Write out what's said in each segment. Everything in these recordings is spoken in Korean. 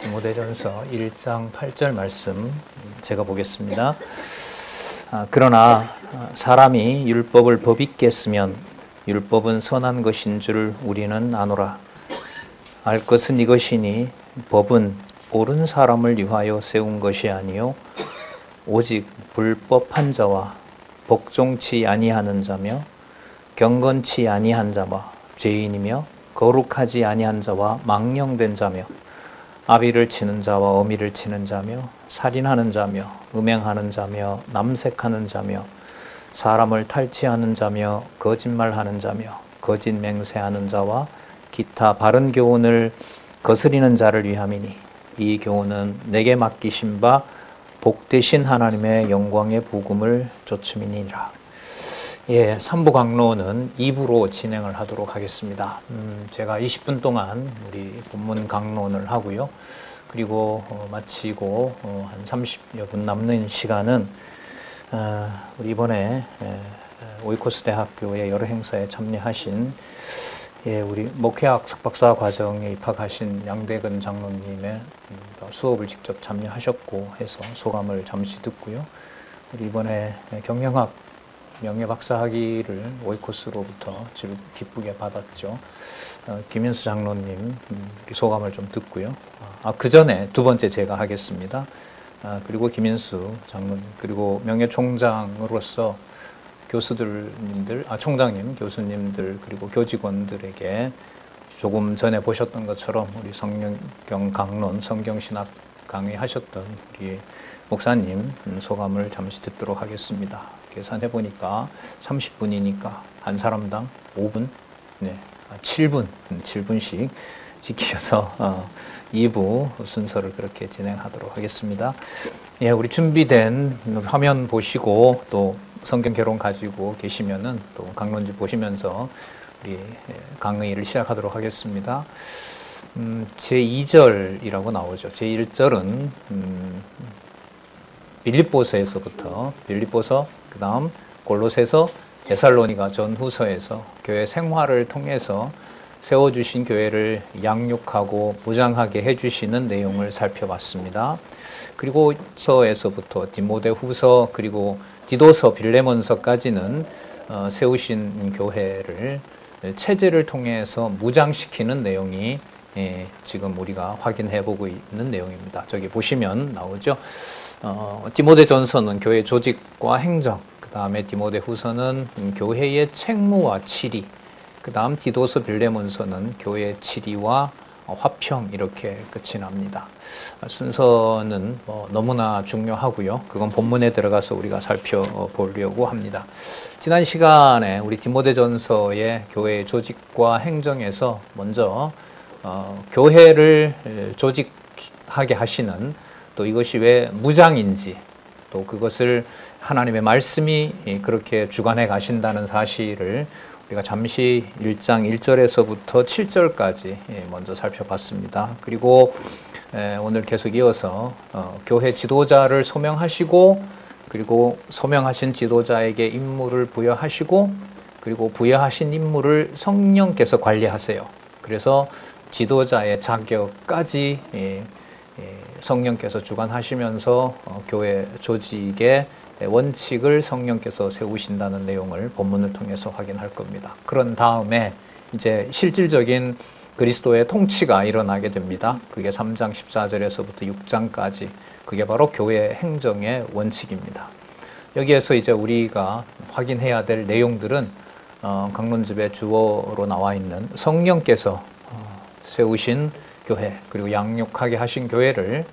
디모데전서 1장 8절 말씀 제가 보겠습니다. 그러나 사람이 율법을 법 있게 쓰면 율법은 선한 것인 줄 우리는 아노라. 알 것은 이것이니 법은 옳은 사람을 위하여 세운 것이 아니요 오직 불법한 자와 복종치 아니하는 자며 경건치 아니한 자와 죄인이며 거룩하지 아니한 자와 망령된 자며 아비를 치는 자와 어미를 치는 자며 살인하는 자며 음행하는 자며 남색하는 자며 사람을 탈취하는 자며 거짓말하는 자며 거짓 맹세하는 자와 기타 바른 교훈을 거스리는 자를 위함이니 이 교훈은 내게 맡기신 바 복되신 하나님의 영광의 복음을 좇음이니라. 3부 강론은 2부로 진행을 하도록 하겠습니다. 제가 20분 동안 우리 본문 강론을 하고요. 그리고 마치고 한 30여 분 남는 시간은 우리 이번에 오이코스 대학교의 여러 행사에 참여하신 우리 목회학 석박사 과정에 입학하신 양대근 장로님의 수업을 직접 참여하셨고 해서 소감을 잠시 듣고요. 우리 이번에 경영학 명예박사 학위를 오이코스로부터 기쁘게 받았죠. 김인수 장로님 소감을 좀 듣고요. 그 전에 두 번째 제가 하겠습니다. 그리고 김인수 장로님 그리고 명예총장으로서 교수들님들, 총장님, 교수님들 그리고 교직원들에게 조금 전에 보셨던 것처럼 우리 성경 강론, 성경신학 강의하셨던 우리 목사님 소감을 잠시 듣도록 하겠습니다. 계산해 보니까 30분이니까 한 사람당 5분, 7분씩 지켜서 2부 순서를 그렇게 진행하도록 하겠습니다. 우리 준비된 화면 보시고 또 성경 개론 가지고 계시면은 또 강론지 보시면서 우리 강의를 시작하도록 하겠습니다. 제2절이라고 나오죠. 제1절은 빌립보서에서부터 빌립보서 그 다음 골로새서 데살로니가 전후서에서 교회 생활을 통해서 세워주신 교회를 양육하고 무장하게 해주시는 내용을 살펴봤습니다. 그리고 서에서부터 디모데후서 그리고 디도서 빌레몬서까지는 세우신 교회를 체제를 통해서 무장시키는 내용이 지금 우리가 확인해 보고 있는 내용입니다. 저기 보시면 나오죠. 디모데전서는 교회 조직과 행정, 그 다음에 디모데후서는 교회의 책무와 치리, 그 다음 디도서 빌레몬서는 교회의 치리와 화평 이렇게 끝이 납니다. 순서는 너무나 중요하고요. 그건 본문에 들어가서 우리가 살펴보려고 합니다. 지난 시간에 우리 디모데전서의 교회의 조직과 행정에서 먼저 교회를 조직하게 하시는 또 이것이 왜 무장인지 또 그것을 하나님의 말씀이 그렇게 주관해 가신다는 사실을 우리가 잠시 1장 1절에서부터 7절까지 먼저 살펴봤습니다. 그리고 오늘 계속 이어서 교회 지도자를 소명하시고 그리고 소명하신 지도자에게 임무를 부여하시고 그리고 부여하신 임무를 성령께서 관리하세요. 그래서 지도자의 자격까지 성령께서 주관하시면서 교회 조직의 원칙을 성령께서 세우신다는 내용을 본문을 통해서 확인할 겁니다. 그런 다음에 이제 실질적인 그리스도의 통치가 일어나게 됩니다. 그게 3장 14절에서부터 6장까지 그게 바로 교회 행정의 원칙입니다. 여기에서 이제 우리가 확인해야 될 내용들은 강론집의 주어로 나와 있는 성령께서 세우신 교회 그리고 양육하게 하신 교회를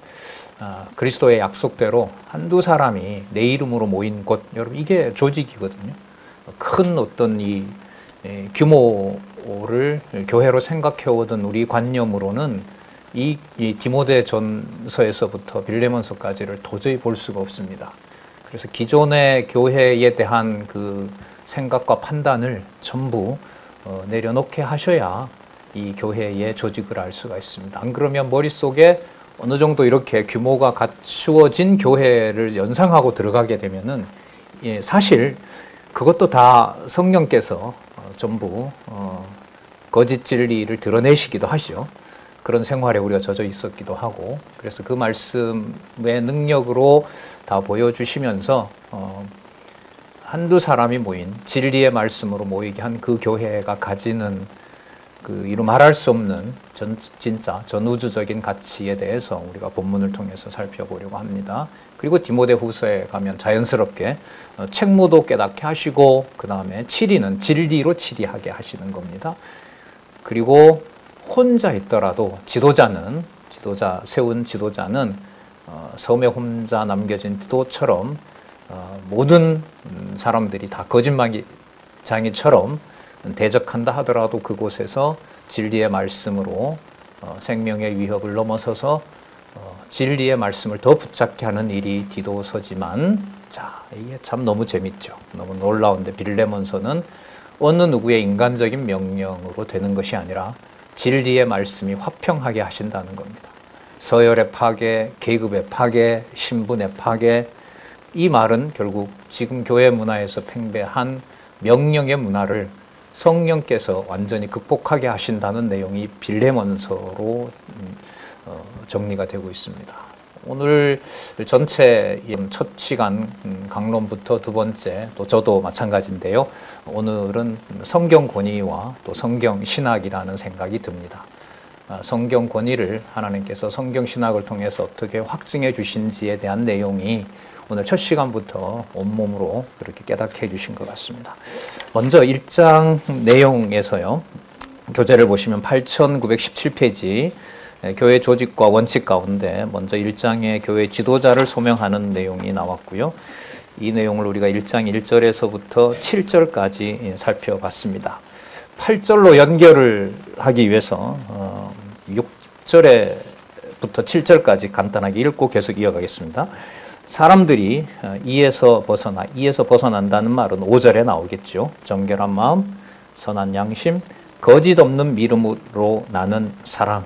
그리스도의 약속대로 한두 사람이 내 이름으로 모인 곳, 여러분 이게 조직이거든요. 큰 어떤 이 규모를 교회로 생각해 오던 우리 관념으로는 이 디모데전서에서부터 빌레몬서까지를 도저히 볼 수가 없습니다. 그래서 기존의 교회에 대한 그 생각과 판단을 전부 내려놓게 하셔야 이 교회의 조직을 알 수가 있습니다. 안 그러면 머릿속에 어느 정도 이렇게 규모가 갖추어진 교회를 연상하고 들어가게 되면은 사실 그것도 다 성령께서 전부 거짓 진리를 드러내시기도 하시죠. 그런 생활에 우리가 젖어 있었기도 하고, 그래서 그 말씀의 능력으로 다 보여주시면서 한두 사람이 모인 진리의 말씀으로 모이게 한 그 교회가 가지는 그 이루 말할 수 없는 진짜 전우주적인 가치에 대해서 우리가 본문을 통해서 살펴보려고 합니다. 그리고 디모데후서에 가면 자연스럽게 책무도 깨닫게 하시고, 그 다음에 치리는 진리로 치리하게 하시는 겁니다. 그리고 혼자 있더라도 세운 지도자는 섬에 혼자 남겨진 디도처럼 모든 사람들이 다 거짓말장이처럼 대적한다 하더라도 그곳에서 진리의 말씀으로 생명의 위협을 넘어서서 진리의 말씀을 더 붙잡게 하는 일이 디도서지만, 자, 이게 참 너무 재밌죠. 너무 놀라운데, 빌레몬서는 어느 누구의 인간적인 명령으로 되는 것이 아니라 진리의 말씀이 화평하게 하신다는 겁니다. 서열의 파괴, 계급의 파괴, 신분의 파괴, 이 말은 결국 지금 교회 문화에서 팽배한 명령의 문화를 성령께서 완전히 극복하게 하신다는 내용이 빌레몬서로 정리가 되고 있습니다. 오늘 전체 첫 시간 강론부터 두 번째, 또 저도 마찬가지인데요. 오늘은 성경 권위와 또 성경 신학이라는 생각이 듭니다. 성경 권위를 하나님께서 성경 신학을 통해서 어떻게 확증해 주신지에 대한 내용이 오늘 첫 시간부터 온몸으로 그렇게 깨닫게 해주신 것 같습니다. 먼저 1장 내용에서요, 교재를 보시면 8917페이지 교회 조직과 원칙 가운데 먼저 1장의 교회 지도자를 소명하는 내용이 나왔고요. 이 내용을 우리가 1장 1절에서부터 7절까지 살펴봤습니다. 8절로 연결을 하기 위해서 6절부터 7절까지 간단하게 읽고 계속 이어가겠습니다. 사람들이 이에서 벗어난다는 말은 5절에 나오겠죠. 정결한 마음, 선한 양심, 거짓 없는 믿음으로 나는 사랑.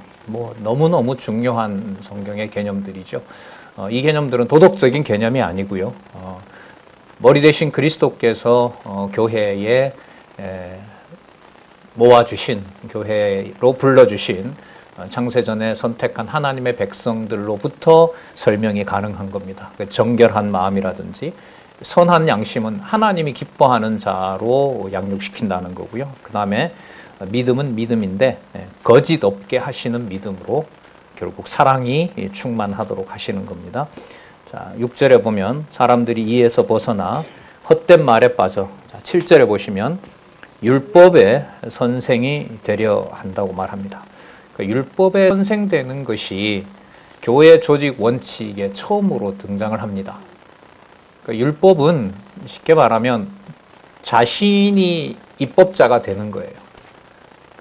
너무너무 중요한 성경의 개념들이죠. 이 개념들은 도덕적인 개념이 아니고요. 머리 대신 그리스도께서 교회에 모아주신, 교회로 불러주신 창세전에 선택한 하나님의 백성들로부터 설명이 가능한 겁니다. 정결한 마음이라든지 선한 양심은 하나님이 기뻐하는 자로 양육시킨다는 거고요. 그 다음에 믿음은 믿음인데 거짓 없게 하시는 믿음으로 결국 사랑이 충만하도록 하시는 겁니다. 자, 6절에 보면 사람들이 이에서 벗어나 헛된 말에 빠져, 자, 7절에 보시면 율법의 선생이 되려 한다고 말합니다. 율법에 선생되는 것이 교회 조직 원칙에 처음으로 등장을 합니다. 율법은 쉽게 말하면 자신이 입법자가 되는 거예요.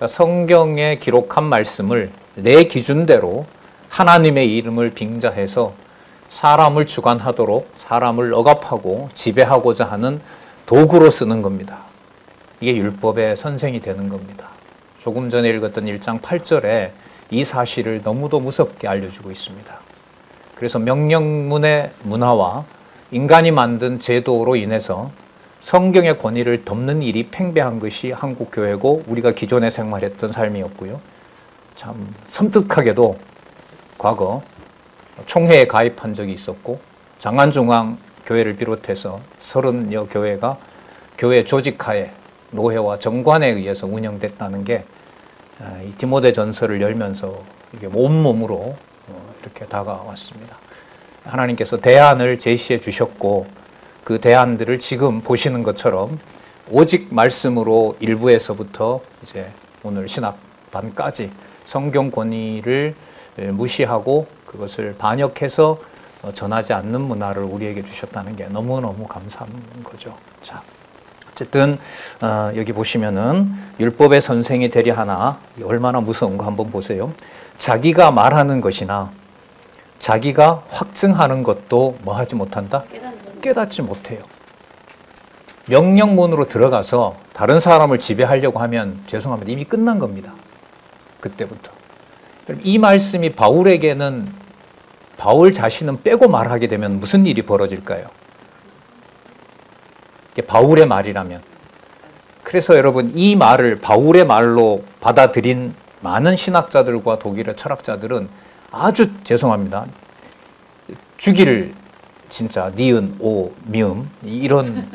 성경에 기록한 말씀을 내 기준대로 하나님의 이름을 빙자해서 사람을 주관하도록, 사람을 억압하고 지배하고자 하는 도구로 쓰는 겁니다. 이게 율법의 선생이 되는 겁니다. 조금 전에 읽었던 1장 8절에 이 사실을 너무도 무섭게 알려주고 있습니다. 그래서 명령문의 문화와 인간이 만든 제도로 인해서 성경의 권위를 덮는 일이 팽배한 것이 한국 교회고 우리가 기존에 생활했던 삶이었고요. 참 섬뜩하게도 과거 총회에 가입한 적이 있었고 장안중앙 교회를 비롯해서 30여 교회가 교회 조직하에 노회와 정관에 의해서 운영됐다는 게 이 디모데 전서를 열면서 이게 온몸으로 이렇게 다가왔습니다. 하나님께서 대안을 제시해 주셨고 그 대안들을 지금 보시는 것처럼 오직 말씀으로 일부에서부터 이제 오늘 신학반까지 성경 권위를 무시하고 그것을 반역해서 전하지 않는 문화를 우리에게 주셨다는 게 너무너무 감사한 거죠. 자, 어쨌든 여기 보시면은 율법의 선생이 되려 하나 얼마나 무서운가 한번 보세요. 자기가 말하는 것이나 자기가 확증하는 것도 뭐 하지 못한다? 깨닫지 못해요. 명령문으로 들어가서 다른 사람을 지배하려고 하면 죄송합니다. 이미 끝난 겁니다. 그때부터. 이 말씀이 바울에게는 바울 자신은 빼고 말하게 되면 무슨 일이 벌어질까요? 이게 바울의 말이라면. 그래서 여러분 이 말을 바울의 말로 받아들인 많은 신학자들과 독일의 철학자들은 아주 죄송합니다. 주기를 진짜 니은, 오, 미음 이런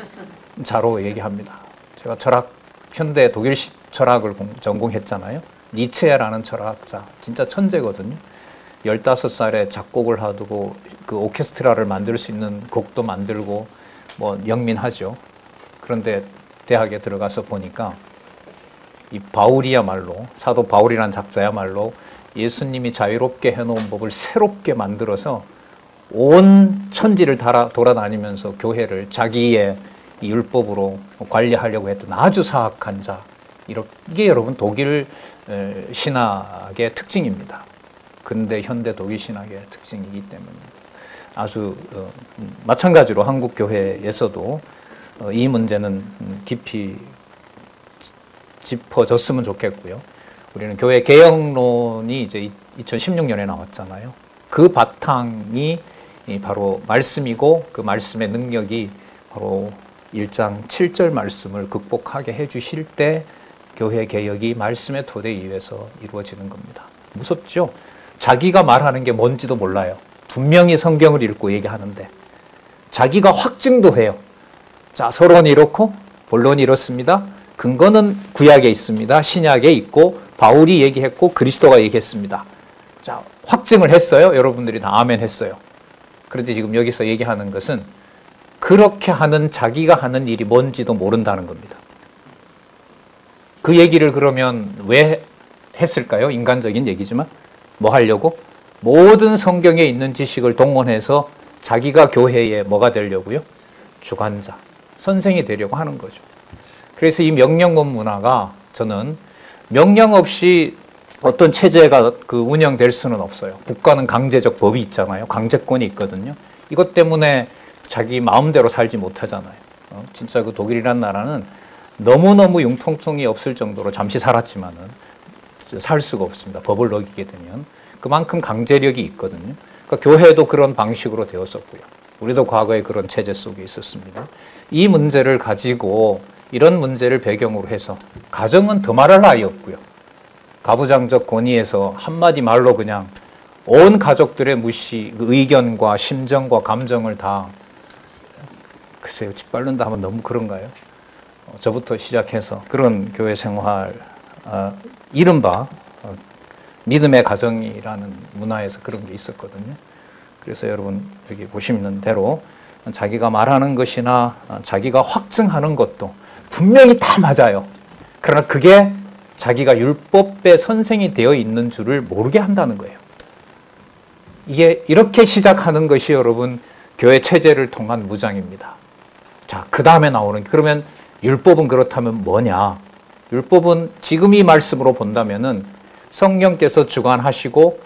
자로 얘기합니다. 제가 현대 독일 철학을 전공했잖아요. 니체라는 철학자, 진짜 천재거든요. 15살에 작곡을 하고 그 오케스트라를 만들 수 있는 곡도 만들고 뭐 영민하죠. 그런데 대학에 들어가서 보니까 이 바울이야말로, 사도 바울이라는 작자야말로 예수님이 자유롭게 해놓은 법을 새롭게 만들어서 온 천지를 돌아다니면서 교회를 자기의 율법으로 관리하려고 했던 아주 사악한 자. 이게 여러분 독일 신학의 특징입니다. 근대 현대 독일 신학의 특징이기 때문에 아주 마찬가지로 한국 교회에서도 이 문제는 깊이 짚어졌으면 좋겠고요. 우리는 교회 개혁론이 이제 2016년에 나왔잖아요. 그 바탕이 바로 말씀이고 그 말씀의 능력이 바로 1장 7절 말씀을 극복하게 해주실 때 교회 개혁이 말씀의 토대 위에서 이루어지는 겁니다. 무섭죠? 자기가 말하는 게 뭔지도 몰라요. 분명히 성경을 읽고 얘기하는데 자기가 확증도 해요. 자, 서론이 이렇고 본론이 이렇습니다. 근거는 구약에 있습니다. 신약에 있고 바울이 얘기했고 그리스도가 얘기했습니다. 자, 확증을 했어요. 여러분들이 다 아멘 했어요. 그런데 지금 여기서 얘기하는 것은 그렇게 하는 자기가 하는 일이 뭔지도 모른다는 겁니다. 그 얘기를 그러면 왜 했을까요? 인간적인 얘기지만 뭐 하려고? 모든 성경에 있는 지식을 동원해서 자기가 교회에 뭐가 되려고요? 주관자, 선생이 되려고 하는 거죠. 그래서 이 명령권 문화가 저는 명령 없이 어떤 체제가 운영될 수는 없어요. 국가는 강제적 법이 있잖아요. 강제권이 있거든요. 이것 때문에 자기 마음대로 살지 못하잖아요. 진짜 그 독일이라는 나라는 너무너무 융통성이 없을 정도로 잠시 살았지만은 살 수가 없습니다. 법을 어기게 되면. 그만큼 강제력이 있거든요. 그러니까 교회도 그런 방식으로 되었었고요. 우리도 과거에 그런 체제 속에 있었습니다. 이 문제를 가지고 이런 문제를 배경으로 해서 가정은 더 말할 나위 없고요. 가부장적 권위에서 한마디 말로 그냥 온 가족들의 의견과 심정과 감정을 다 글쎄요, 짓밟는다 하면 너무 그런가요? 저부터 시작해서 그런 교회 생활, 이른바 믿음의 가정이라는 문화에서 그런 게 있었거든요. 그래서 여러분 여기 보시는 대로 자기가 말하는 것이나 자기가 확증하는 것도 분명히 다 맞아요. 그러나 그게 자기가 율법의 선생이 되어 있는 줄을 모르게 한다는 거예요. 이게 이렇게 시작하는 것이 여러분 교회 체제를 통한 무장입니다. 자, 그 다음에 나오는 그러면 율법은 그렇다면 뭐냐? 율법은 지금 이 말씀으로 본다면은 성령께서 주관하시고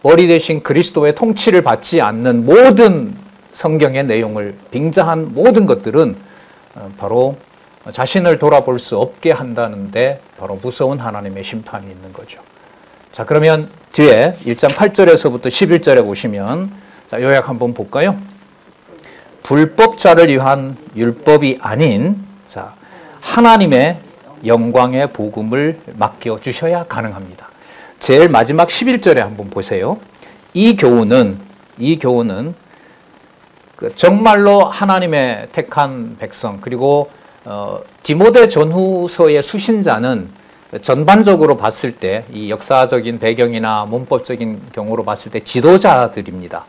머리 대신 그리스도의 통치를 받지 않는 모든 성경의 내용을 빙자한 모든 것들은 바로 자신을 돌아볼 수 없게 한다는데 바로 무서운 하나님의 심판이 있는 거죠. 자, 그러면 뒤에 1장 8절에서부터 11절에 보시면 자, 요약 한번 볼까요? 불법자를 위한 율법이 아닌 자, 하나님의 영광의 복음을 맡겨 주셔야 가능합니다. 제일 마지막 11절에 한번 보세요. 이 교훈은 정말로 하나님의 택한 백성 그리고 디모데 전후서의 수신자는 전반적으로 봤을 때 이 역사적인 배경이나 문법적인 경우로 봤을 때 지도자들입니다.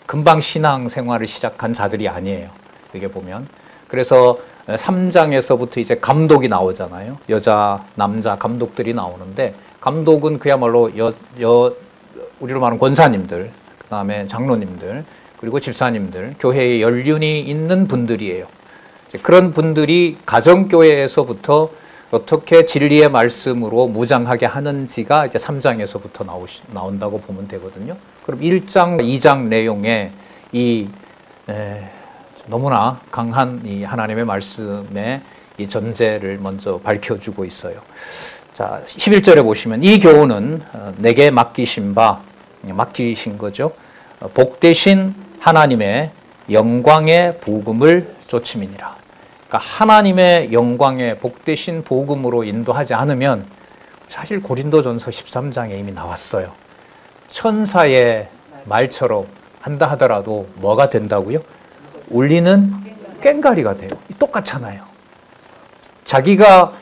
금방 신앙 생활을 시작한 자들이 아니에요. 여기 보면. 그래서 3장에서부터 이제 감독이 나오잖아요. 여자, 남자 감독들이 나오는데 감독은 그야말로 우리로 말하는 권사님들, 그 다음에 장로님들, 그리고 집사님들, 교회에 연륜이 있는 분들이에요. 그런 분들이 가정교회에서부터 어떻게 진리의 말씀으로 무장하게 하는지가 이제 3장에서부터 나온다고 보면 되거든요. 그럼 1장, 2장 내용에 너무나 강한 이 하나님의 말씀의 이 전제를 먼저 밝혀주고 있어요. 자, 11절에 보시면 이 교훈은 내게 맡기신 거죠. 복되신 하나님의 영광의 복음을 쫓음이니라. 그러니까 하나님의 영광의 복되신 복음으로 인도하지 않으면 사실 고린도전서 13장에 이미 나왔어요. 천사의 말처럼 한다 하더라도 뭐가 된다고요? 울리는 꽹과리가 돼요. 똑같잖아요. 자기가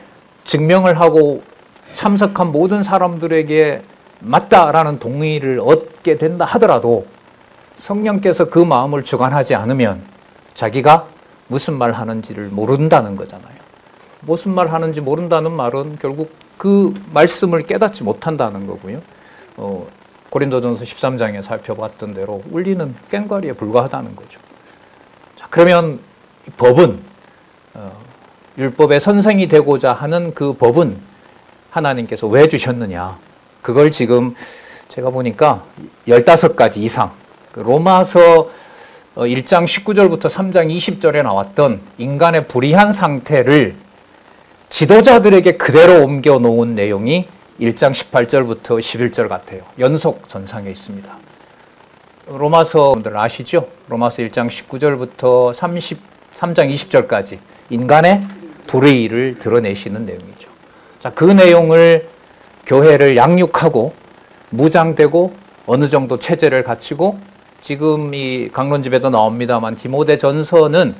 증명을 하고 참석한 모든 사람들에게 맞다라는 동의를 얻게 된다 하더라도 성령께서 그 마음을 주관하지 않으면 자기가 무슨 말 하는지를 모른다는 거잖아요. 무슨 말 하는지 모른다는 말은 결국 그 말씀을 깨닫지 못한다는 거고요. 고린도전서 13장에 살펴봤던 대로 울리는 꽹과리에 불과하다는 거죠. 자, 그러면 법은 율법의 선생이 되고자 하는 그 법은 하나님께서 왜 주셨느냐. 그걸 지금 제가 보니까 15가지 이상 로마서 1장 19절부터 3장 20절에 나왔던 인간의 불의한 상태를 지도자들에게 그대로 옮겨 놓은 내용이 1장 18절부터 11절 같아요. 연속선상에 있습니다. 로마서 분들 아시죠? 로마서 1장 19절부터 3장 20절까지 인간의 불의를 드러내시는 내용이죠. 자, 그 내용을 교회를 양육하고 무장되고 어느 정도 체제를 갖추고 지금 이 강론집에도 나옵니다만 디모데전서는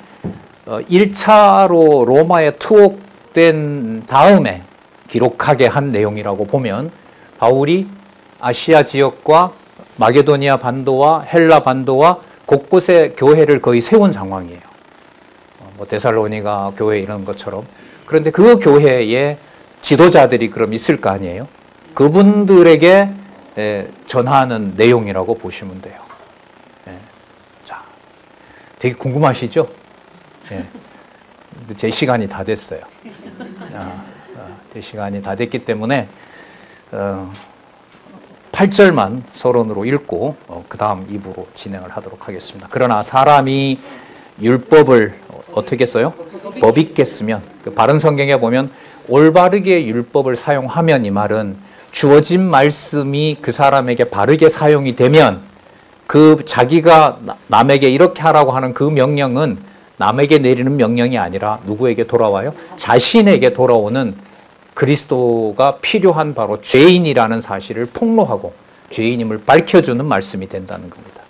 1차로 로마에 투옥된 다음에 기록하게 한 내용이라고 보면 바울이 아시아 지역과 마게도니아 반도와 헬라 반도와 곳곳에 교회를 거의 세운 상황이에요. 뭐 데살로니가 교회 이런 것처럼. 그런데 그 교회에 지도자들이 그럼 있을 거 아니에요. 그분들에게 전하는 내용이라고 보시면 돼요. 자, 되게 궁금하시죠? 제 시간이 다 됐어요. 제 시간이 다 됐기 때문에 8절만 서론으로 읽고 그 다음 2부로 진행을 하도록 하겠습니다. 그러나 사람이 율법을 어떻게 써요? 법있게 쓰면, 그 바른 성경에 보면 올바르게 율법을 사용하면, 이 말은 주어진 말씀이 그 사람에게 바르게 사용이 되면 그 자기가 남에게 이렇게 하라고 하는 그 명령은 남에게 내리는 명령이 아니라 누구에게 돌아와요? 자신에게 돌아오는 그리스도가 필요한 바로 죄인이라는 사실을 폭로하고 죄인임을 밝혀주는 말씀이 된다는 겁니다.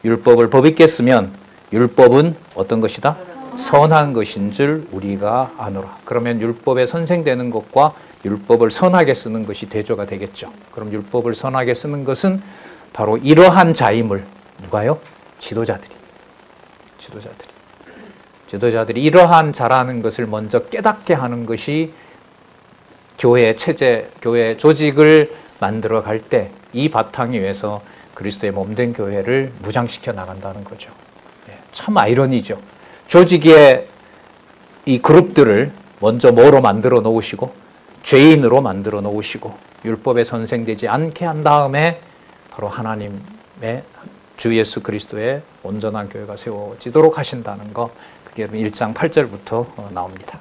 율법을 법있게 쓰면 율법은 어떤 것이다? 선한 것인 줄 우리가 아노라. 그러면 율법에 선생되는 것과 율법을 선하게 쓰는 것이 대조가 되겠죠. 그럼 율법을 선하게 쓰는 것은 바로 이러한 자임을 누가요? 지도자들이 이러한 자라는 것을 먼저 깨닫게 하는 것이 교회 체제, 교회 조직을 만들어 갈 때 이 바탕 위에서 그리스도의 몸된 교회를 무장시켜 나간다는 거죠. 참 아이러니죠. 조직의 이 그룹들을 먼저 뭐로 만들어 놓으시고 죄인으로 만들어 놓으시고 율법에 선생되지 않게 한 다음에 바로 하나님의 주 예수 그리스도의 온전한 교회가 세워지도록 하신다는 거, 그게 1장 8절부터 나옵니다.